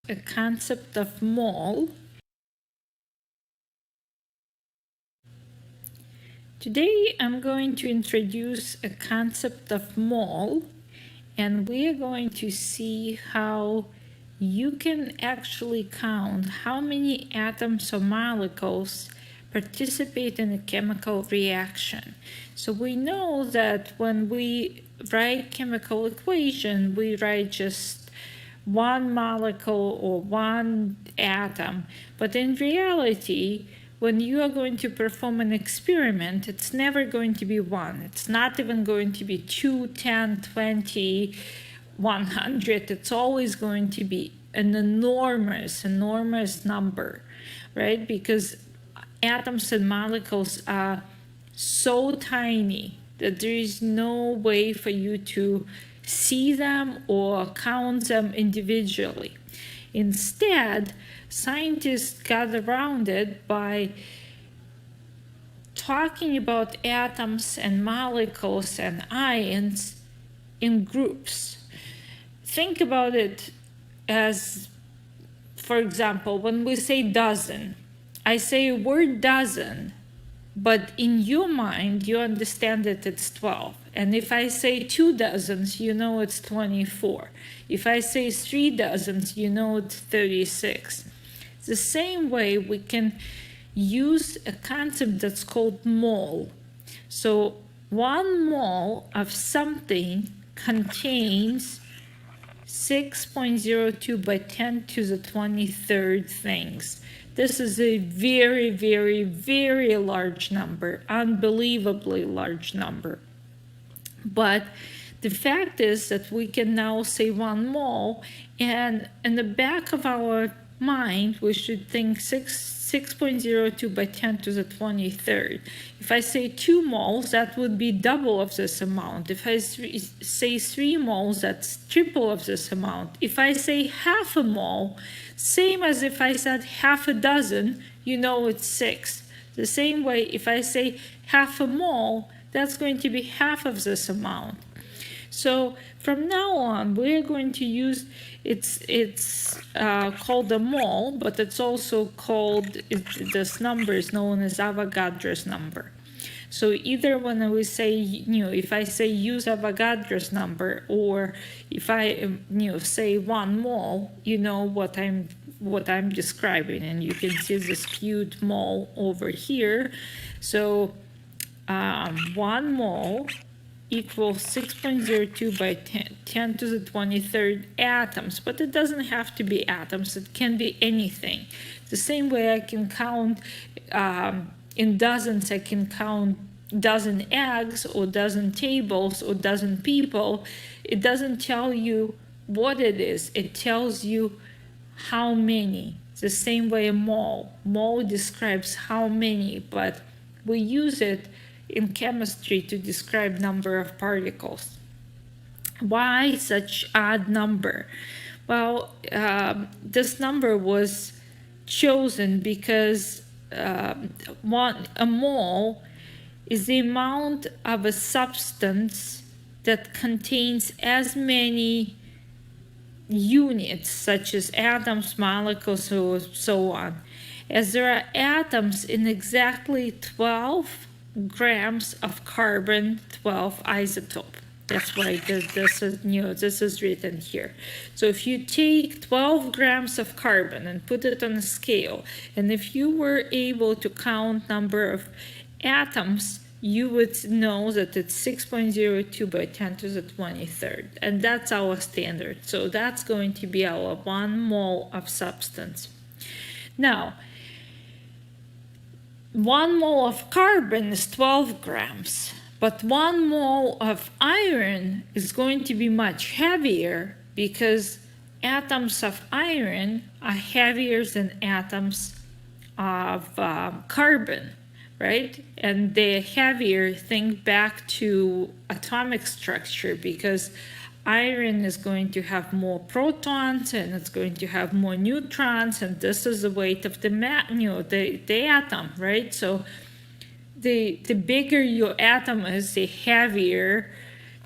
a concept of mole. Today I'm going to introduce a concept of mole, and we are going to see how you can actually count how many atoms or molecules participate in a chemical reaction. So we know that when we write chemical equation, we write just one molecule or one atom, but in reality, when you are going to perform an experiment, it's never going to be one. It's not even going to be 2, 10, 20, 100. It's always going to be an enormous number, right? Because atoms and molecules are so tiny that there is no way for you to see them or count them individually. Instead, scientists got around it by talking about atoms and molecules and ions in groups. Think about it as, for example, when we say dozen, I say word dozen, but in your mind, you understand that it's 12. And if I say 2 dozens, you know it's 24. If I say 3 dozens, you know it's 36. The same way we can use a concept that's called mole. So 1 mole of something contains 6.02 by 10 to the 23rd things. This is a very, very, very large number, unbelievably large number. But the fact is that we can now say 1 mole, and in the back of our mind, we should think 6.02 by 10 to the 23rd. If I say 2 moles, that would be double of this amount. If I say 3 moles, that's triple of this amount. If I say half a mole, same as if I said half a dozen, you know it's 6. The same way, if I say half a mole, that's going to be half of this amount. So from now on, we're going to use, it's called a mole, but it's also called, this number is known as Avogadro's number. So either when we say, if I say use Avogadro's number, or if I, say 1 mole, you know what I'm describing, and you can see this cute mole over here. So 1 mole equals 6.02 by 10 to the 23rd atoms, but it doesn't have to be atoms, it can be anything. The same way I can count in dozens, I can count dozen eggs or dozen tables or dozen people. It doesn't tell you what it is, it tells you how many. The same way a mole describes how many, but we use it in chemistry to describe number of particles. Why such odd number? Well, this number was chosen because a mole is the amount of a substance that contains as many units, such as atoms, molecules, or so on, as there are atoms in exactly 12 grams of carbon 12 isotope. That's why this is written here. So if you take 12 grams of carbon and put it on a scale, and if you were able to count number of atoms, you would know that it's 6.02 by 10 to the 23rd, and that's our standard. So that's going to be our 1 mole of substance. Now, 1 mole of carbon is 12 grams, but 1 mole of iron is going to be much heavier because atoms of iron are heavier than atoms of carbon, right? And they're heavier, think back to atomic structure, because iron is going to have more protons and it's going to have more neutrons, and this is the weight of the atom, right? So the bigger your atom is, the heavier,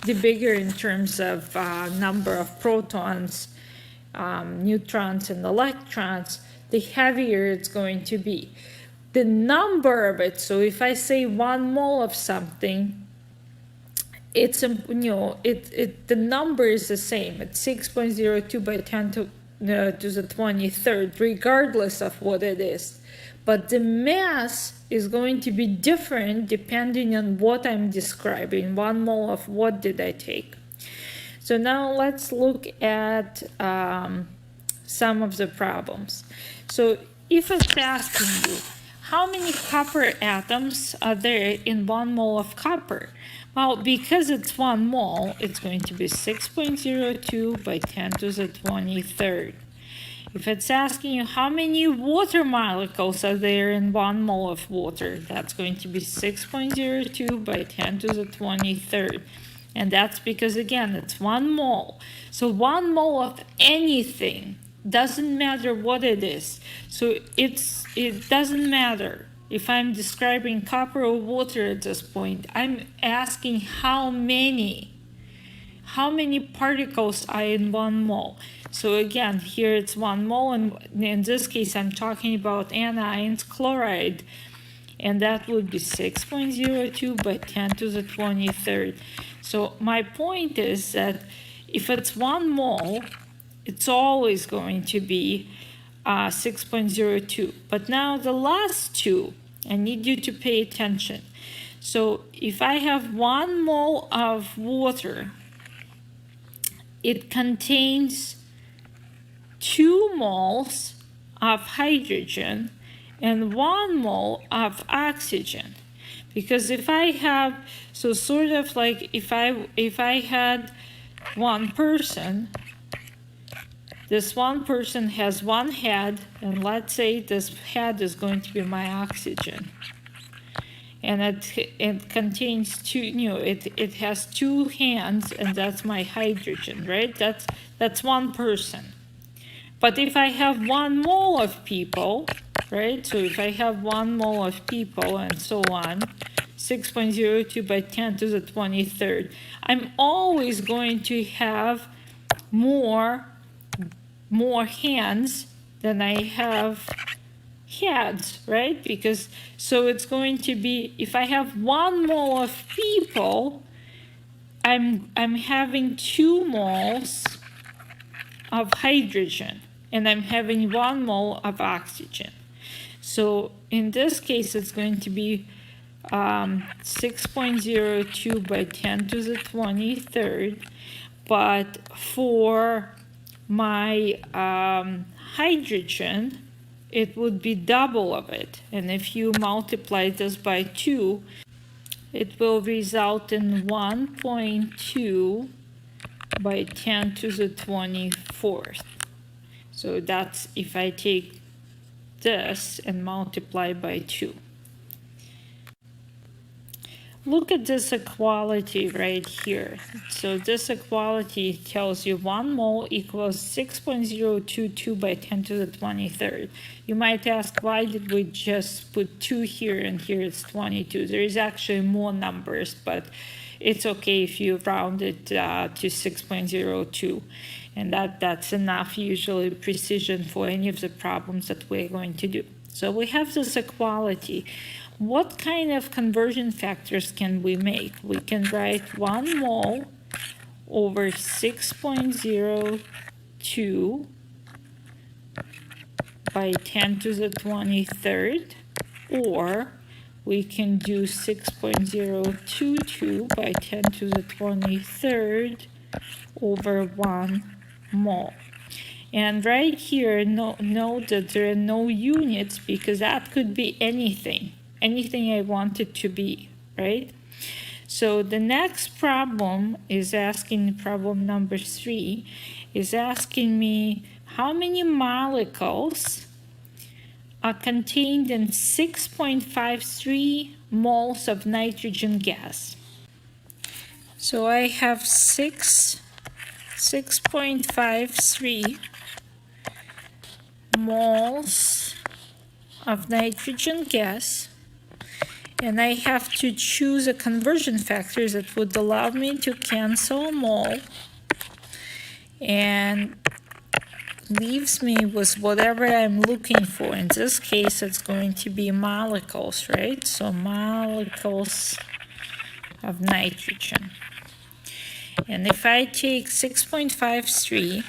the bigger in terms of number of protons neutrons and electrons, the heavier it's going to be. The number of it, so if I say 1 mole of something, it's the number is the same. It's 6.02 by 10 to the 23rd, regardless of what it is. But the mass is going to be different depending on what I'm describing. 1 mole of what did I take? So now let's look at some of the problems. So if it's asking you, how many copper atoms are there in 1 mole of copper? Well, because it's 1 mole, it's going to be 6.02 by 10 to the 23rd. If it's asking you how many water molecules are there in 1 mole of water, that's going to be 6.02 by 10 to the 23rd. And that's because, again, it's 1 mole. So 1 mole of anything, doesn't matter what it is. So it doesn't matter if I'm describing copper or water at this point. I'm asking how many particles are in 1 mole. So again, here it's 1 mole, and in this case I'm talking about anions, chloride, and that would be 6.02 by 10 to the 23rd. So my point is that if it's 1 mole, it's always going to be 6.02. But now the last two, I need you to pay attention. So if I have 1 mole of water, it contains 2 moles of hydrogen and 1 mole of oxygen. Because if I have, so sort of like if I had one person, this one person has one head, and let's say this head is going to be my oxygen. And it contains 2, it has 2 hands, and that's my hydrogen, right? That's one person. But if I have 1 mole of people, right? So if I have 1 mole of people and so on, 6.02 by 10 to the 23rd, I'm always going to have more hands than I have heads, right? Because, so it's going to be, if I have 1 mole of people, I'm having 2 moles of hydrogen, and I'm having 1 mole of oxygen. So in this case, it's going to be 6.02 by 10 to the 23rd. But for my hydrogen, it would be double of it. And if you multiply this by 2, it will result in 1.2 by 10 to the 24th. So that's if I take this and multiply by 2. Look at this equality right here. So this equality tells you 1 mole equals 6.022 by 10 to the 23rd. You might ask, why did we just put 2 here and here it's 22? There is actually more numbers, but it's okay if you round it to 6.02. And that's enough, usually, precision for any of the problems that we're going to do. So we have this equality. What kind of conversion factors can we make? We can write 1 mole over 6.02 by 10 to the 23rd, or we can do 6.022 by 10 to the 23rd over 1 mole. And right here, note that there are no units, because that could be anything I want it to be, right? So the next problem is asking, problem number 3, is asking me how many molecules are contained in 6.53 moles of nitrogen gas. So I have 6.53 moles of nitrogen gas, and I have to choose a conversion factor that would allow me to cancel a mole and leaves me with whatever I'm looking for. In this case, it's going to be molecules, right? So molecules of nitrogen. And if I take 6.53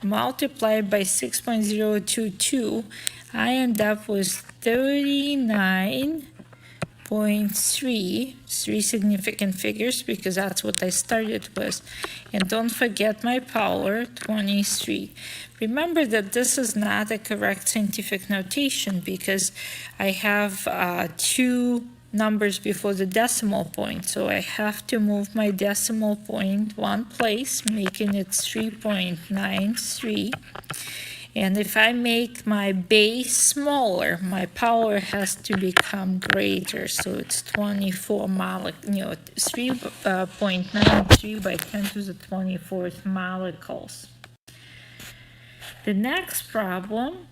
multiplied by 6.022, I end up with 39.3, three significant figures because that's what I started with. And don't forget my power, 23. Remember that this is not a correct scientific notation because I have two numbers before the decimal point. So I have to move my decimal point one place, making it 3.93. And if I make my base smaller, my power has to become greater. So it's 24 molecules, 3.93 by 10 to the 24th molecules. The next problem,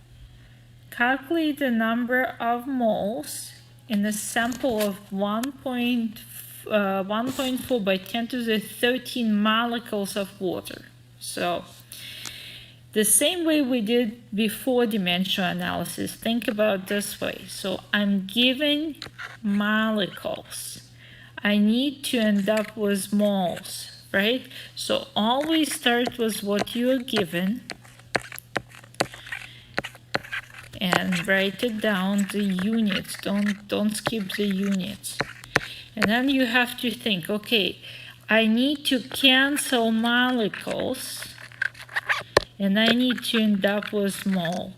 calculate the number of moles in a sample of 1.4 by 10 to the 13 molecules of water. So the same way we did before dimensional analysis, think about this way. So I'm given molecules. I need to end up with moles, right? So always start with what you are given and write it down, the units. Don't skip the units. And then you have to think, okay, I need to cancel molecules and I need to end up with mole.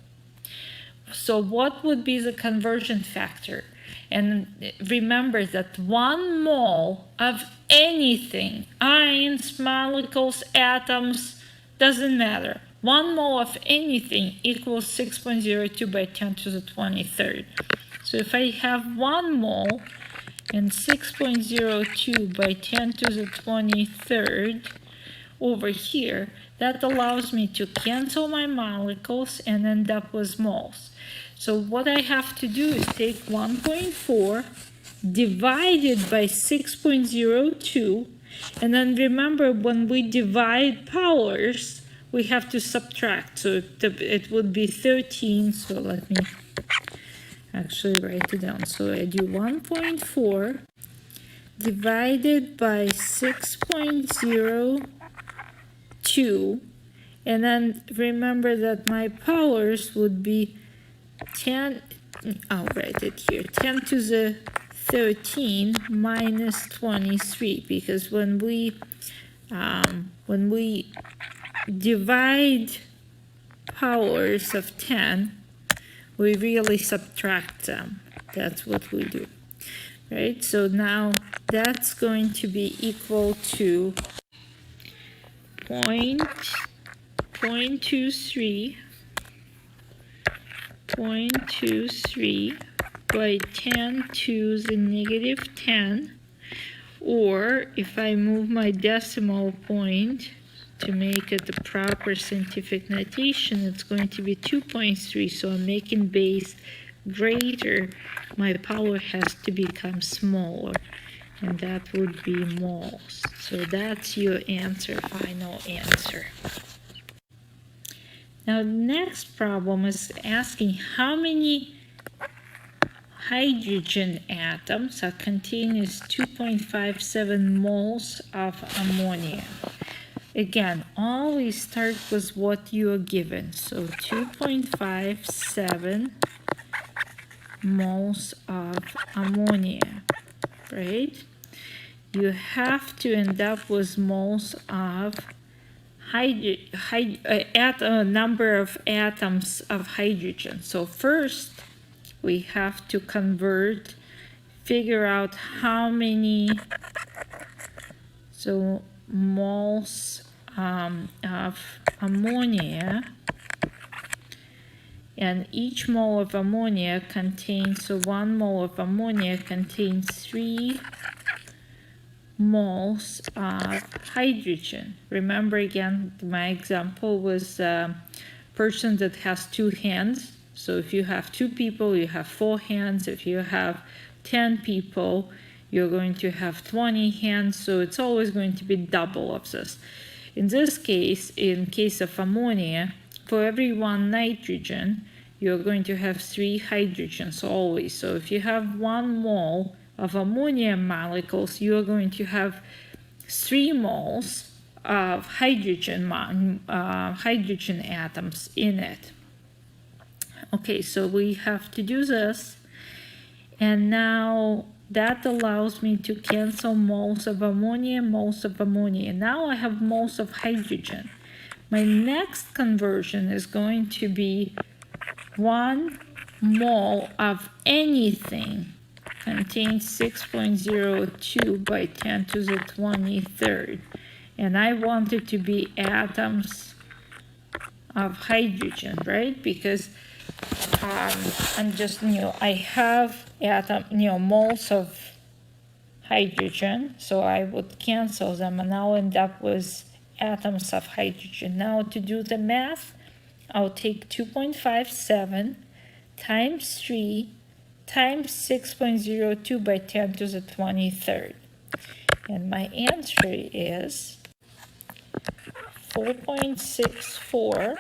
So what would be the conversion factor? And remember that 1 mole of anything, ions, molecules, atoms, doesn't matter. 1 mole of anything equals 6.02 by 10 to the 23rd. So if I have 1 mole and 6.02 by 10 to the 23rd over here, that allows me to cancel my molecules and end up with moles. So what I have to do is take 1.4 divided by 6.02, and then remember when we divide powers, we have to subtract. So it would be 13. So let me actually write it down. So I do 1.4 divided by 6.02. And then remember that my powers would be 10, I'll write it here, 10 to the 13 minus 23, because when we divide powers of 10, we really subtract them. That's what we do, right? So now that's going to be equal to 0.23 by 10 to the negative 10, or if I move my decimal point to make it the proper scientific notation, it's going to be 2.3. So I'm making base greater. My power has to become smaller, and that would be moles. So that's your answer, final answer. Now, the next problem is asking how many hydrogen atoms are contained in 2.57 moles of ammonia. Again, always start with what you are given. So 2.57 moles of ammonia, right? You have to end up with moles of number of atoms of hydrogen. So first, we have to figure out how many moles of ammonia, and each mole of ammonia contains, 1 mole of ammonia contains 3 moles of hydrogen. Remember again, my example was a person that has 2 hands. So if you have 2 people, you have 4 hands. If you have 10 people, you're going to have 20 hands. So it's always going to be double of this. In this case, in case of ammonia, for every 1 nitrogen, you're going to have 3 hydrogens always. So if you have 1 mole of ammonia molecules, you are going to have 3 moles of hydrogen atoms in it. Okay, so we have to do this, and now that allows me to cancel moles of ammonia. Now I have moles of hydrogen. My next conversion is going to be 1 mole of anything contains 6.02 by 10 to the 23rd. And I want it to be atoms of hydrogen, right? Because I'm just, I have moles of hydrogen, so I would cancel them and I'll end up with atoms of hydrogen. Now to do the math, I'll take 2.57 times 3 times 6.02 by 10 to the 23rd. And my answer is 4.64.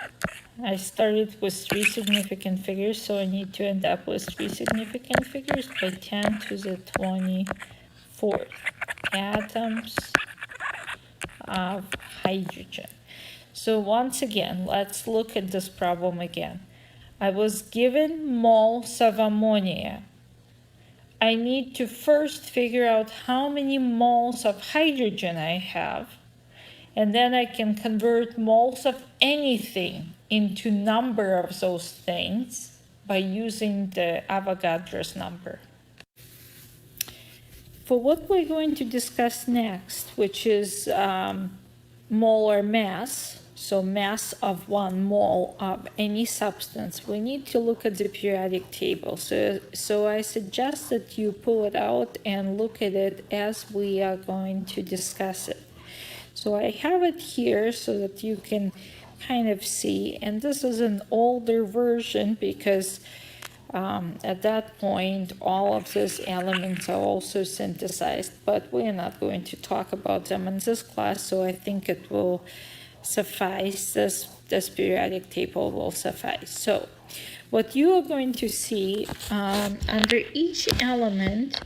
I started with 3 significant figures, so I need to end up with 3 significant figures by 10 to the 24th atoms of hydrogen. So once again, let's look at this problem again. I was given moles of ammonia. I need to first figure out how many moles of hydrogen I have, and then I can convert moles of anything into number of those things by using the Avogadro's number. For what we're going to discuss next, which is molar mass, so mass of 1 mole of any substance, we need to look at the periodic table. So I suggest that you pull it out and look at it as we are going to discuss it. So I have it here so that you can kind of see, and this is an older version because at that point all of these elements are also synthesized, but we're not going to talk about them in this class, so I think it will suffice. This periodic table will suffice. So what you are going to see under each element,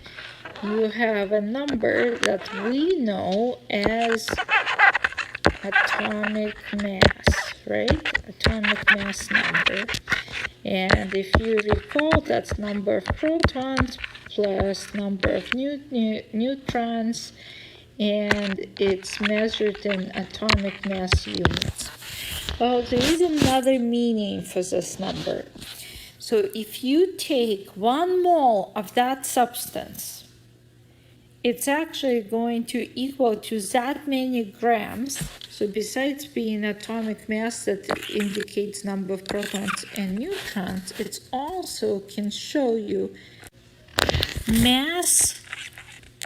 you have a number that we know as atomic mass, right? Atomic mass number. And if you recall, that's number of protons plus number of neutrons, and it's measured in atomic mass units. Well, there is another meaning for this number. So if you take 1 mole of that substance, it's actually going to equal to that many grams. So besides being atomic mass that indicates number of protons and neutrons, it also can show you mass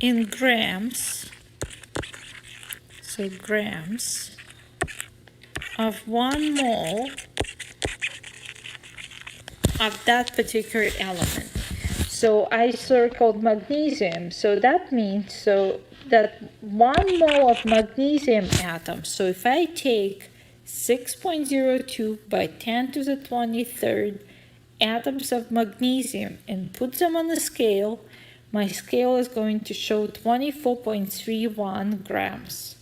in grams, so grams of 1 mole of that particular element. So I circled magnesium, so that means that 1 mole of magnesium atoms, so if I take 6.02 by 10 to the 23rd atoms of magnesium and put them on the scale, my scale is going to show 24.31 grams.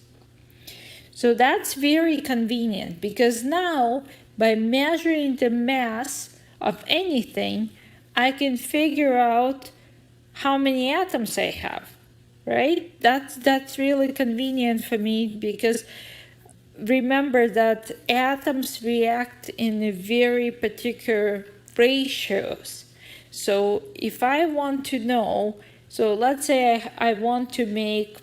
So that's very convenient because now by measuring the mass of anything, I can figure out how many atoms I have, right? That's really convenient for me because remember that atoms react in a very particular ratios. So if I want to know, so let's say I want to make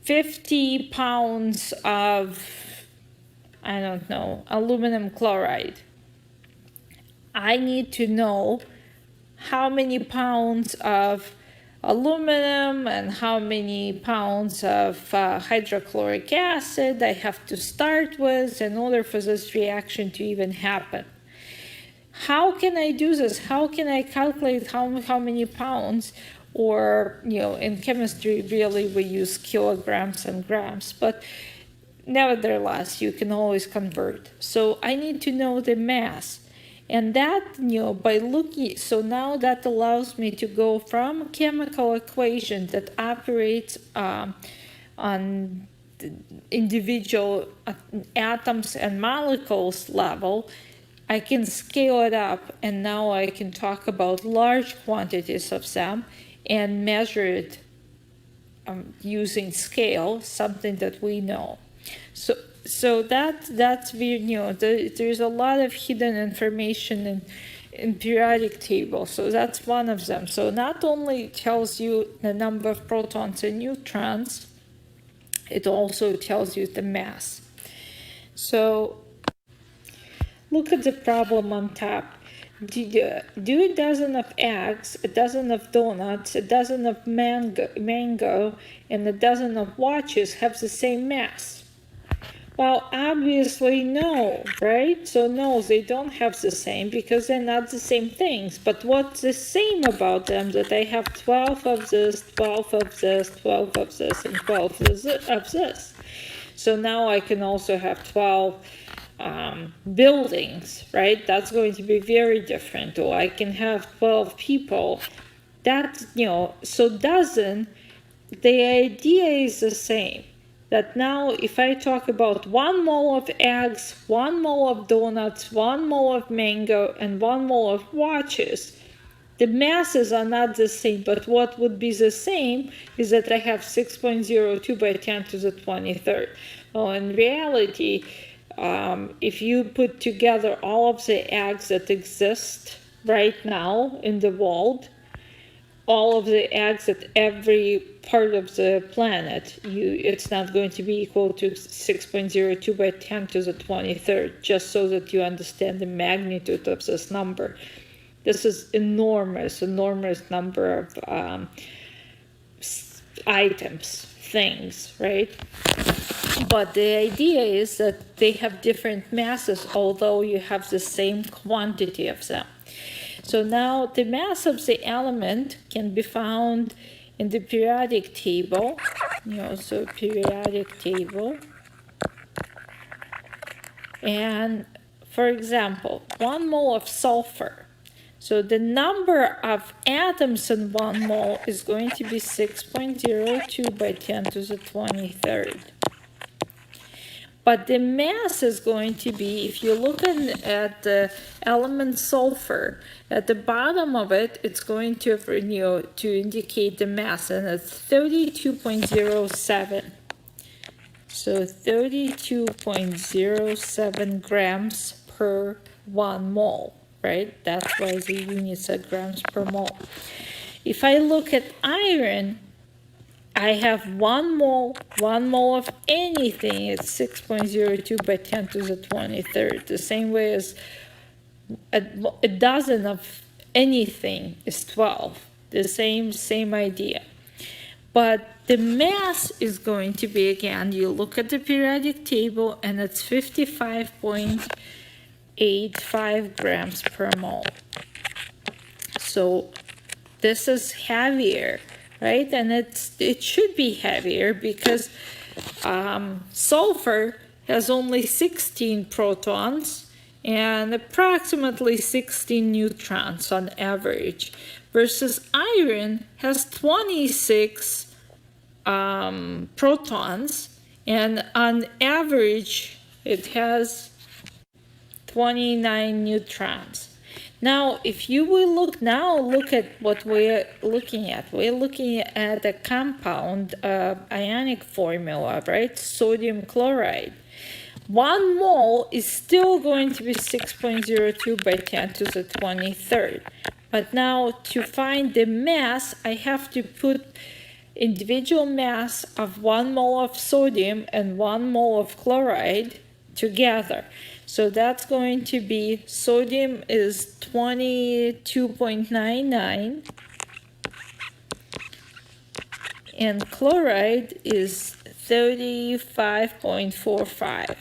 50 pounds of, I don't know, aluminum chloride. I need to know how many pounds of aluminum and how many pounds of hydrochloric acid I have to start with in order for this reaction to even happen. How can I do this? How can I calculate how many pounds? Or, in chemistry, really, we use kilograms and grams. But nevertheless, you can always convert. So I need to know the mass. And that, by looking, so now that allows me to go from a chemical equation that operates on the individual atoms and molecules level, I can scale it up, and now I can talk about large quantities of them and measure it using scale, something that we know. So that's there's a lot of hidden information in periodic table. So that's one of them. So not only tells you the number of protons and neutrons, it also tells you the mass. So look at the problem on top. Do a dozen of eggs, a dozen of donuts, a dozen of mango, and a dozen of watches have the same mass? Well, obviously no, right? So no, they don't have the same because they're not the same things. But what's the same about them? That I have 12 of this, 12 of this, 12 of this, and 12 of this. So now I can also have 12 buildings, right? That's going to be very different. Or I can have 12 people. That's, so dozen, the idea is the same. That now if I talk about 1 mole of eggs, 1 mole of donuts, 1 mole of mango, and 1 mole of watches, the masses are not the same, but what would be the same is that I have 6.02 by 10 to the 23rd. Well, in reality, if you put together all of the eggs that exist right now in the world, all of the eggs at every part of the planet, it's not going to be equal to 6.02 by 10 to the 23rd, just so that you understand the magnitude of this number. This is enormous number of items, things, right? But the idea is that they have different masses, although you have the same quantity of them. So now the mass of the element can be found in the periodic table, so periodic table. And for example, 1 mole of sulfur. So the number of atoms in 1 mole is going to be 6.02 by 10 to the 23rd. But the mass is going to be, if you look at the element sulfur, at the bottom of it, it's going to, to indicate the mass, and it's 32.07. So 32.07 grams per 1 mole, right? That's why the units are grams per mole. If I look at iron, I have 1 mole of anything, it's 6.02 by 10 to the 23rd. The same way as a dozen of anything is 12. The same idea. But the mass is going to be, again, you look at the periodic table, and it's 55.85 grams per mole. So this is heavier, right? And it should be heavier because sulfur has only 16 protons and approximately 16 neutrons on average, versus iron has 26 protons, and on average it has 29 neutrons. Now, if you will look at what we're looking at. We're looking at a compound ionic formula, right? Sodium chloride. 1 mole is still going to be 6.02 by 10 to the 23rd. But now to find the mass, I have to put individual mass of 1 mole of sodium and 1 mole of chloride together. So that's going to be, sodium is 22.99 and chloride is 35.45,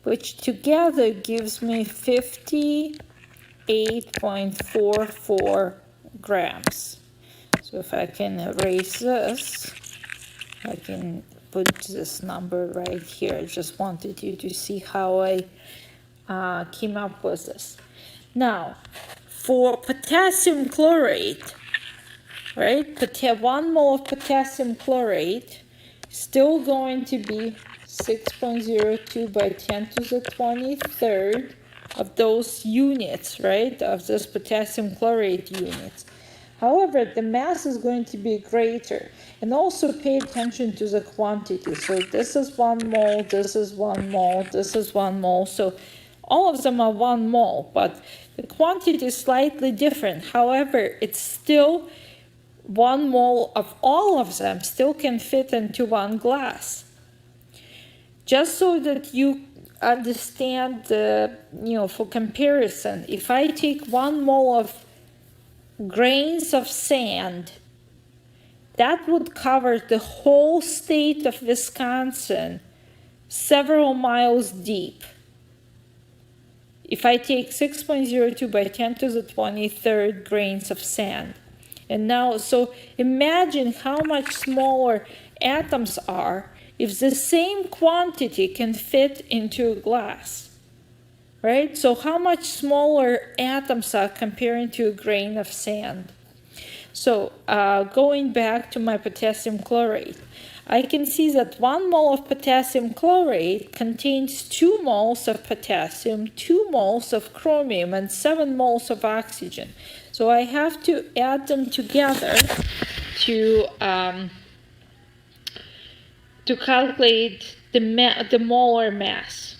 which together gives me 58.44 grams. So if I can erase this, I can put this number right here. I just wanted you to see how I came up with this. Now, for potassium chlorate, right, 1 mole of potassium chlorate still going to be 6.02 by 10 to the 23rd of those units, right, of this potassium chlorate units. However, the mass is going to be greater. And also pay attention to the quantity. So this is 1 mole, this is 1 mole, this is 1 mole. So all of them are 1 mole, but the quantity is slightly different. However, it's still 1 mole of all of them still can fit into 1 glass. Just so that you understand the, for comparison, if I take 1 mole of grains of sand, that would cover the whole state of Wisconsin several miles deep. If I take 6.02 by 10 to the 23rd grains of sand. And now, so imagine how much smaller atoms are if the same quantity can fit into a glass, right? So how much smaller atoms are comparing to a grain of sand? So going back to my potassium chlorate, I can see that 1 mole of potassium chlorate contains 2 moles of potassium, 2 moles of chromium, and 7 moles of oxygen. So I have to add them together to calculate the molar mass.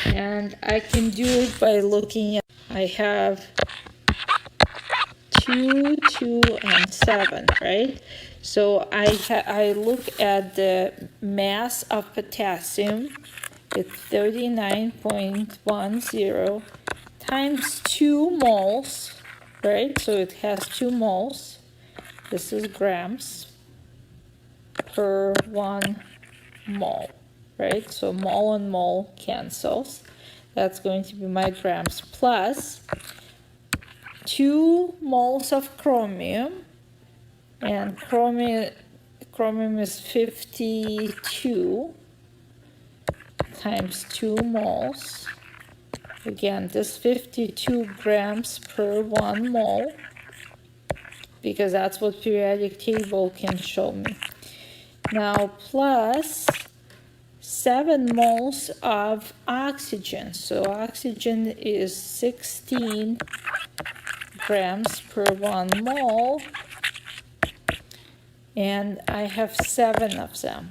And I can do it by looking at, I have 2, 2, and 7, right? So I look at the mass of potassium, it's 39.10 times 2 moles, right? So it has 2 moles. This is grams per 1 mole, right? So mole and mole cancels. That's going to be my grams plus 2 moles of chromium, and chromium is 52 times 2 moles. Again, this 52 grams per 1 mole, because that's what periodic table can show me. Now plus 7 moles of oxygen. So oxygen is 16 grams per 1 mole, and I have 7 of them.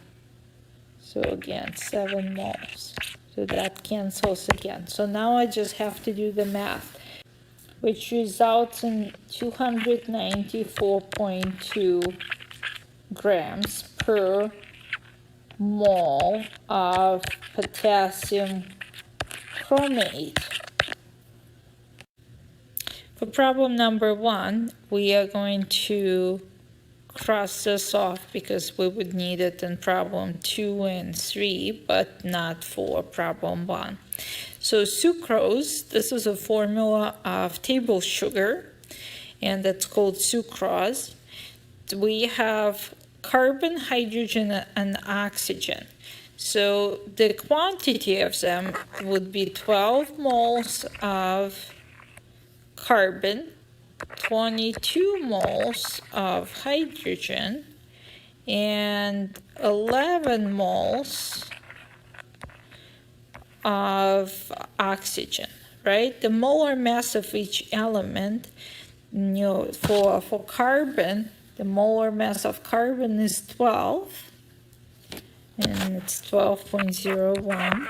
So again, 7 moles. So that cancels again. So now I just have to do the math, which results in 294.2 grams per mole of potassium chromate. For problem number 1, we are going to cross this off because we would need it in problem 2 and 3, but not for problem 1. So sucrose, this is a formula of table sugar, and that's called sucrose. We have carbon, hydrogen, and oxygen. So the quantity of them would be 12 moles of carbon, 22 moles of hydrogen, and 11 moles of oxygen, right? The molar mass of each element, for carbon, the molar mass of carbon is 12, and it's 12.01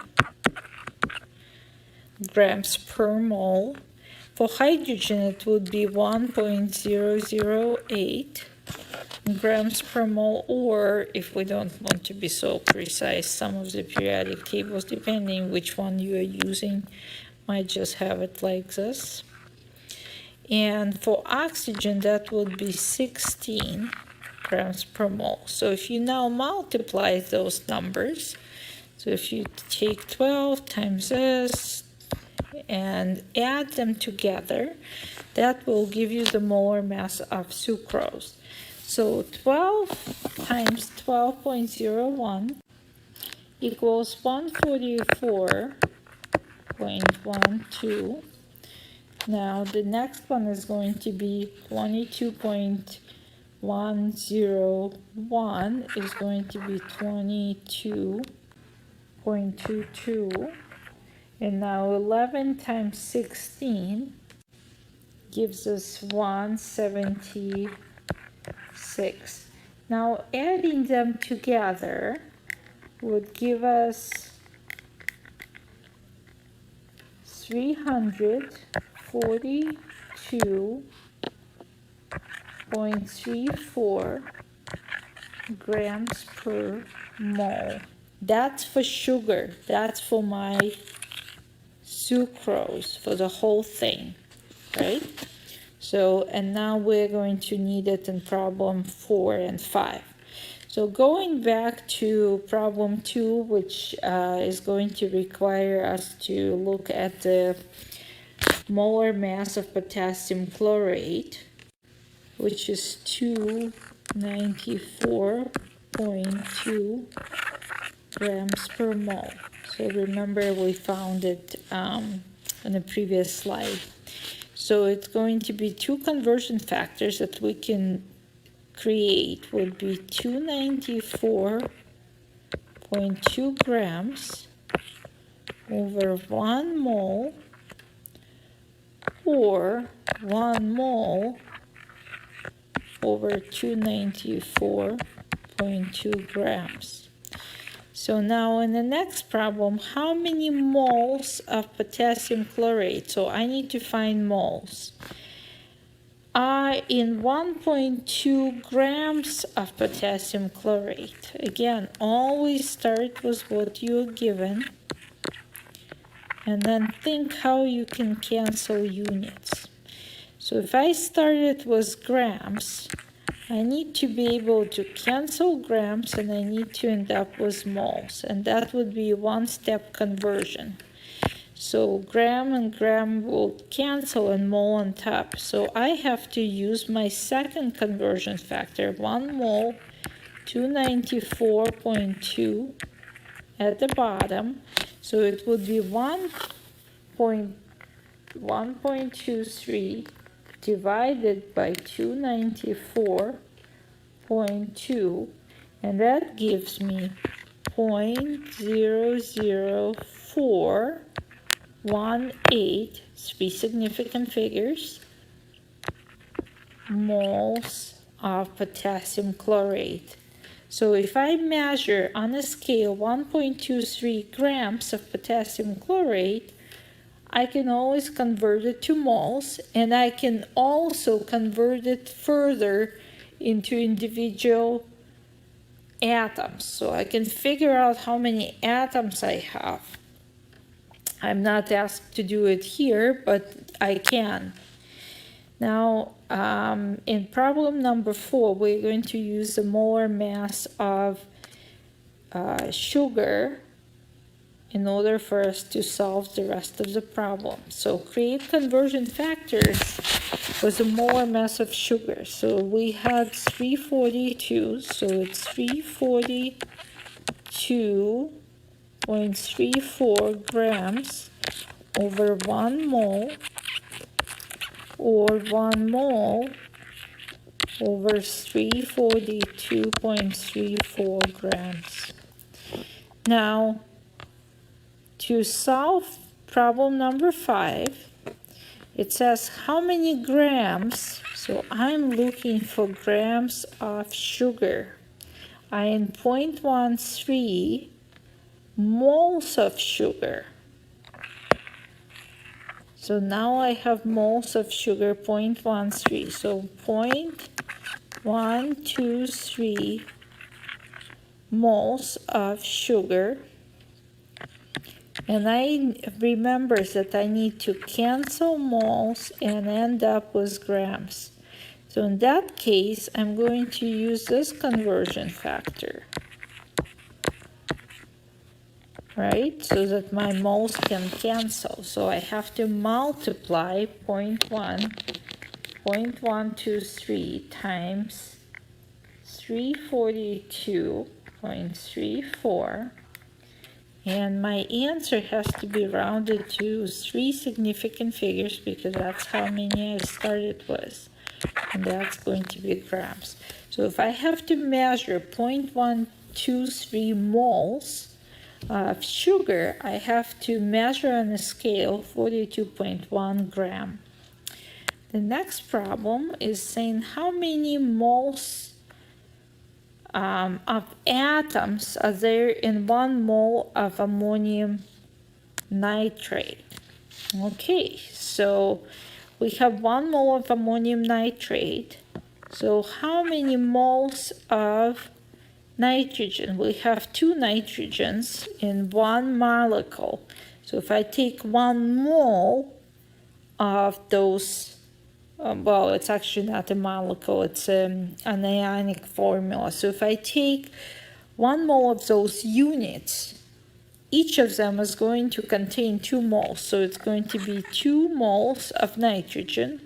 grams per mole. For hydrogen, it would be 1.008 grams per mole, or if we don't want to be so precise, some of the periodic tables, depending which one you are using, might just have it like this. And for oxygen, that would be 16 grams per mole. So if you now multiply those numbers, so if you take 12 times this, and add them together, that will give you the molar mass of sucrose. So 12 times 12.01 equals 144.12. Now the next one is going to be 22.101 is going to be 22.22. And now 11 times 16 gives us 176. Now adding them together would give us 342.34 grams per mole. That's for sugar. That's for my sucrose, for the whole thing, right? So, and now we're going to need it in problem 4 and 5. So going back to problem 2, which is going to require us to look at the molar mass of potassium chlorate, which is 294.2 grams per mole. So remember we found it on the previous slide. So it's going to be two conversion factors that we can create would be 294.2 grams over 1 mole, or 1 mole over 294.2 grams. So now in the next problem, how many moles of potassium chlorate? So I need to find moles. In 1.2 grams of potassium chlorate. Again, always start with what you're given and then think how you can cancel units. So if I started with grams, I need to be able to cancel grams and I need to end up with moles, and that would be a one-step conversion. So gram and gram will cancel and mole on top. So I have to use my second conversion factor, 1 mole, 294.2 at the bottom. So it would be 1.23 divided by 294.2, and that gives me 0.00418, three significant figures, moles of potassium chlorate. So if I measure on a scale 1.23 grams of potassium chlorate, I can always convert it to moles, and I can also convert it further into individual atoms. So I can figure out how many atoms I have. I'm not asked to do it here, but I can. Now, in problem number 4, we're going to use the molar mass of sugar in order for us to solve the rest of the problem. So create conversion factors with the molar mass of sugar. So we had 342, so it's 342.34 grams over 1 mole, or 1 mole over 342.34 grams. Now, to solve problem number 5, it says how many grams, so I'm looking for grams of sugar. I am 0.13 moles of sugar. So now I have moles of sugar, 0.13. So 0.123 moles of sugar. And I remember that I need to cancel moles and end up with grams. So in that case, I'm going to use this conversion factor, right? So that my moles can cancel. So I have to multiply 0.123 times 342.34. And my answer has to be rounded to 3 significant figures because that's how many I started with. And that's going to be grams. So if I have to measure 0.123 moles of sugar, I have to measure on a scale 42.1 gram. The next problem is saying how many moles of atoms are there in 1 mole of ammonium nitrate. Okay, so we have 1 mole of ammonium nitrate. So how many moles of nitrogen? We have 2 nitrogens in 1 molecule. So if I take 1 mole of those, well, it's actually not a molecule, it's an ionic formula. So if I take 1 mole of those units, each of them is going to contain 2 moles. So it's going to be 2 moles of nitrogen.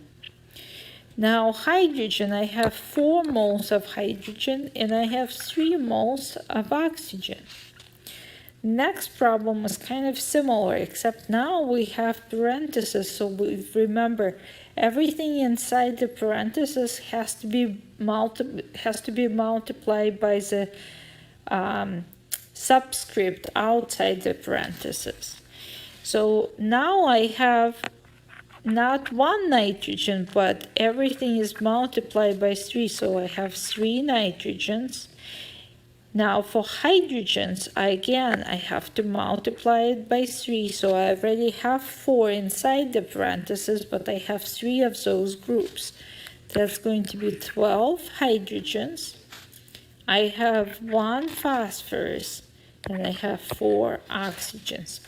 Now hydrogen, I have 4 moles of hydrogen and I have 3 moles of oxygen. Next problem is kind of similar, except now we have parentheses. So we remember everything inside the parentheses has to be multiplied by the subscript outside the parentheses. So now I have not 1 nitrogen, but everything is multiplied by 3. So I have 3 nitrogens. Now for hydrogens, I have to multiply it by 3. So I already have 4 inside the parentheses, but I have 3 of those groups. That's going to be 12 hydrogens. I have 1 phosphorus, and I have 4 oxygens.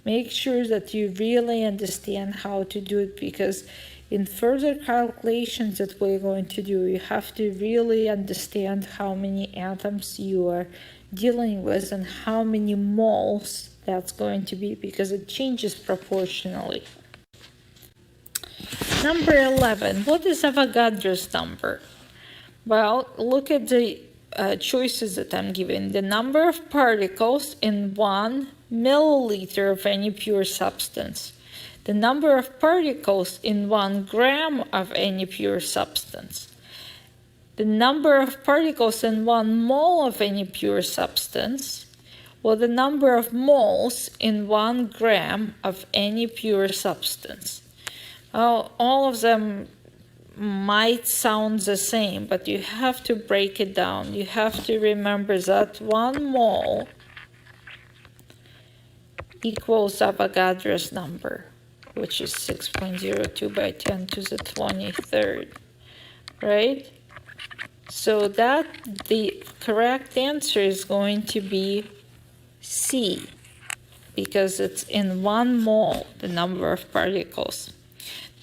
Make sure that you really understand how to do it, because in further calculations that we're going to do, you have to really understand how many atoms you are dealing with and how many moles that's going to be, because it changes proportionally. Number 11, what is Avogadro's number? Well, look at the choices that I'm given. The number of particles in 1 milliliter of any pure substance. The number of particles in 1 gram of any pure substance. The number of particles in 1 mole of any pure substance. Or the number of moles in 1 gram of any pure substance. Well, all of them might sound the same, but you have to break it down. You have to remember that 1 mole equals Avogadro's number, which is 6.02 by 10 to the 23rd, right? So that the correct answer is going to be C, because it's in 1 mole, the number of particles.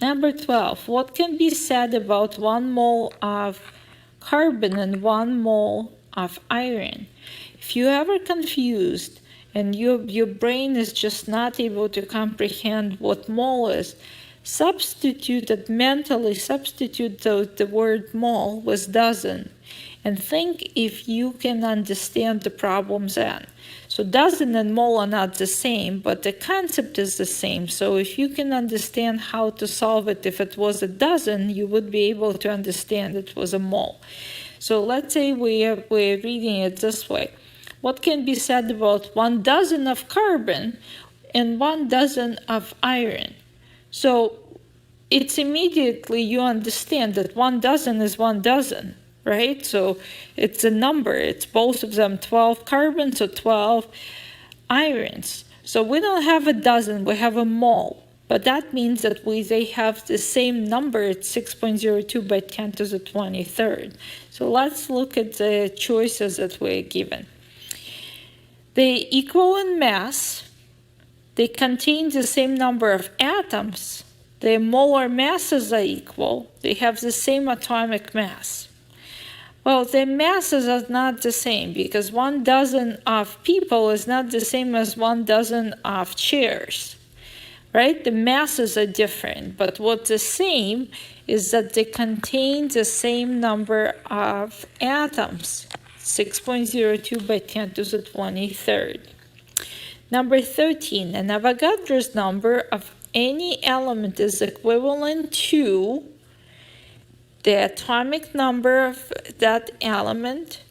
Number 12, what can be said about 1 mole of carbon and 1 mole of iron? If you ever confused and your brain is just not able to comprehend what mole is, mentally substitute the word mole with dozen, and think if you can understand the problem's end. So dozen and mole are not the same, but the concept is the same. So if you can understand how to solve it, if it was a dozen, you would be able to understand it was a mole. So let's say we're reading it this way. What can be said about 1 dozen of carbon and 1 dozen of iron? So it's immediately you understand that 1 dozen is 1 dozen, right? So it's a number. It's both of them 12 carbons, so 12 irons. So we don't have a dozen, we have a mole. But that means that they have the same number. It's 6.02 by 10 to the 23rd. So let's look at the choices that we're given. They equal in mass. They contain the same number of atoms. Their molar masses are equal. They have the same atomic mass. Well, their masses are not the same, because 1 dozen of people is not the same as 1 dozen of chairs. right? The masses are different, but what's the same is that they contain the same number of atoms, 6.02 by 10 to the 23rd. Number 13, an Avogadro's number of any element is equivalent to the atomic number of that element,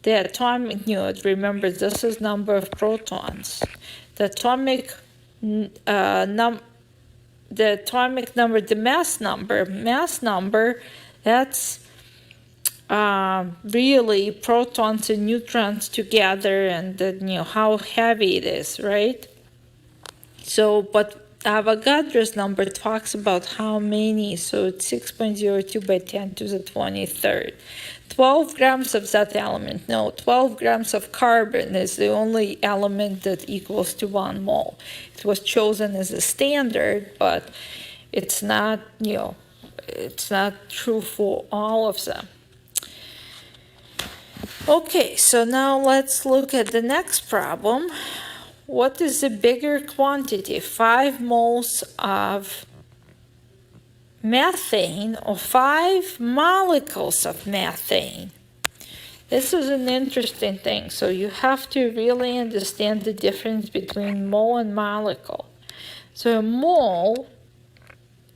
the atomic, remember this is number of protons, the atomic number, the mass number, that's really protons and neutrons together, and then, how heavy it is, right? So, but Avogadro's number talks about how many, so it's 6.02 by 10 to the 23rd. 12 grams of that element, 12 grams of carbon is the only element that equals to 1 mole. It was chosen as a standard, but it's not, it's not true for all of them. Okay, so now let's look at the next problem. What is the bigger quantity, 5 moles of methane or 5 molecules of methane? This is an interesting thing. So you have to really understand the difference between mole and molecule. So a mole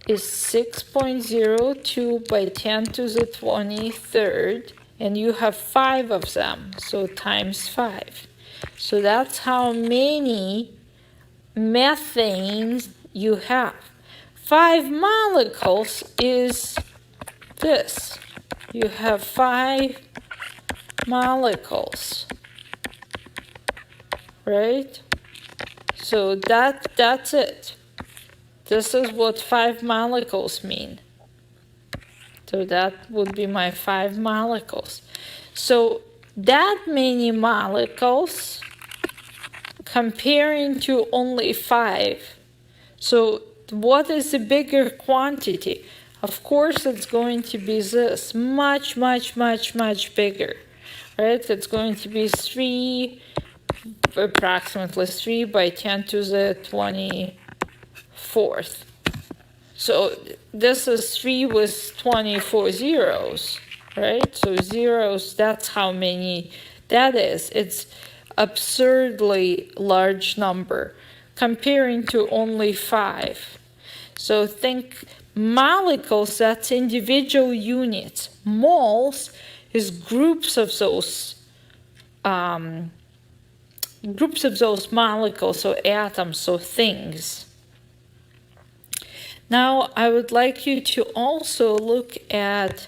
is 6.02 by 10 to the 23rd, and you have 5 of them, so times 5. So that's how many methanes you have. 5 molecules is this. You have 5 molecules, right? So that's it. This is what 5 molecules mean. So that would be my 5 molecules. So that many molecules comparing to only 5. So what is the bigger quantity? Of course, it's going to be this, much, much, much, much bigger, right? It's going to be approximately 3 by 10 to the 24th. So this is 3 with 24 zeros, right? So zeros, that's how many that is. It's absurdly large number comparing to only 5. So think molecules, that's individual units. Moles is groups of those molecules, so atoms, so things. Now I would like you to also look at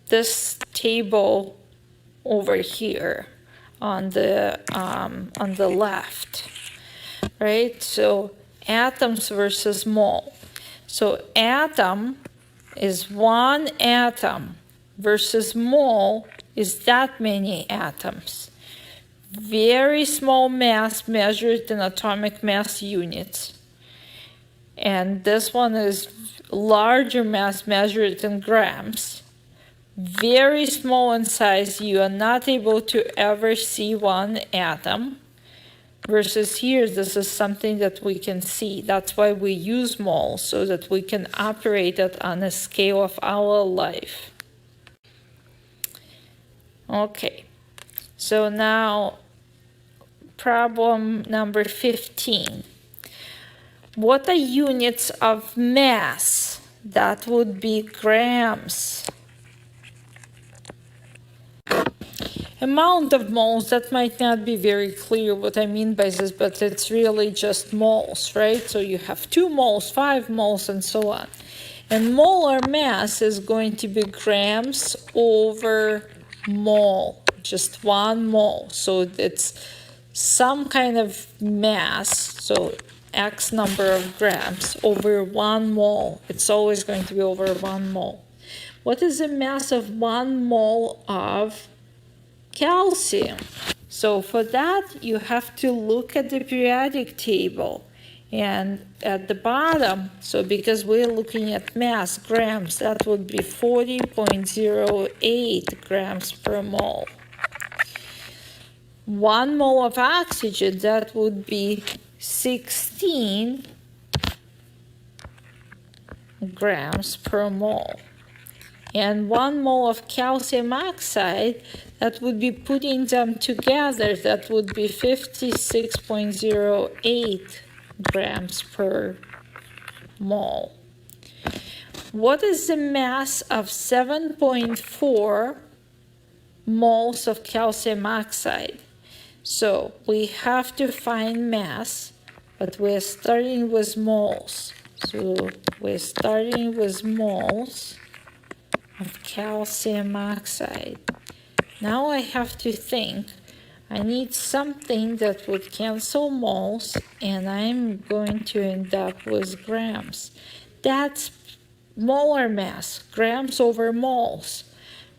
this table over here on the left, right? So atoms versus mole. So atom is 1 atom versus mole is that many atoms. Very small mass measured in atomic mass units. And this one is larger mass measured in grams. Very small in size, you are not able to ever see 1 atom. Versus here, this is something that we can see. That's why we use moles, so that we can operate it on a scale of our life. Okay, so now problem number 15. What are units of mass? That would be grams. Amount of moles, that might not be very clear what I mean by this, but it's really just moles, right? So you have 2 moles, 5 moles, and so on. And molar mass is going to be grams over mole, just 1 mole. So it's some kind of mass, so X number of grams over 1 mole. It's always going to be over 1 mole. What is the mass of 1 mole of calcium? So for that, you have to look at the periodic table. And at the bottom, so because we're looking at mass, grams, that would be 40.08 grams per mole. 1 mole of oxygen, that would be 16 grams per mole. And 1 mole of calcium oxide, that would be putting them together, that would be 56.08 grams per mole. What is the mass of 7.4 moles of calcium oxide? So we have to find mass, but we're starting with moles. So we're starting with moles of calcium oxide. Now I have to think. I need something that would cancel moles, and I'm going to end up with grams. That's molar mass, grams over moles,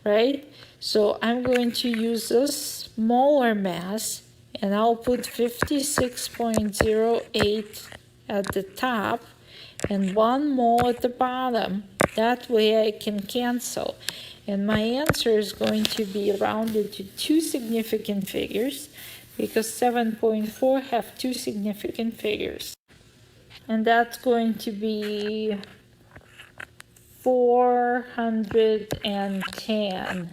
right? So I'm going to use this molar mass, and I'll put 56.08 at the top and 1 mole at the bottom. That way I can cancel. And my answer is going to be rounded to 2 significant figures, because 7.4 have 2 significant figures. And that's going to be 410,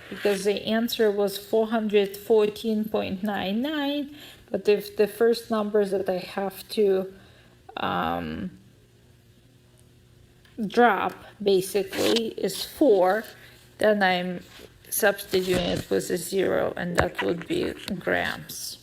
because the answer was 414.99, but if the first numbers that I have to drop basically is 4, then I'm substituting it with a 0, and that would be grams.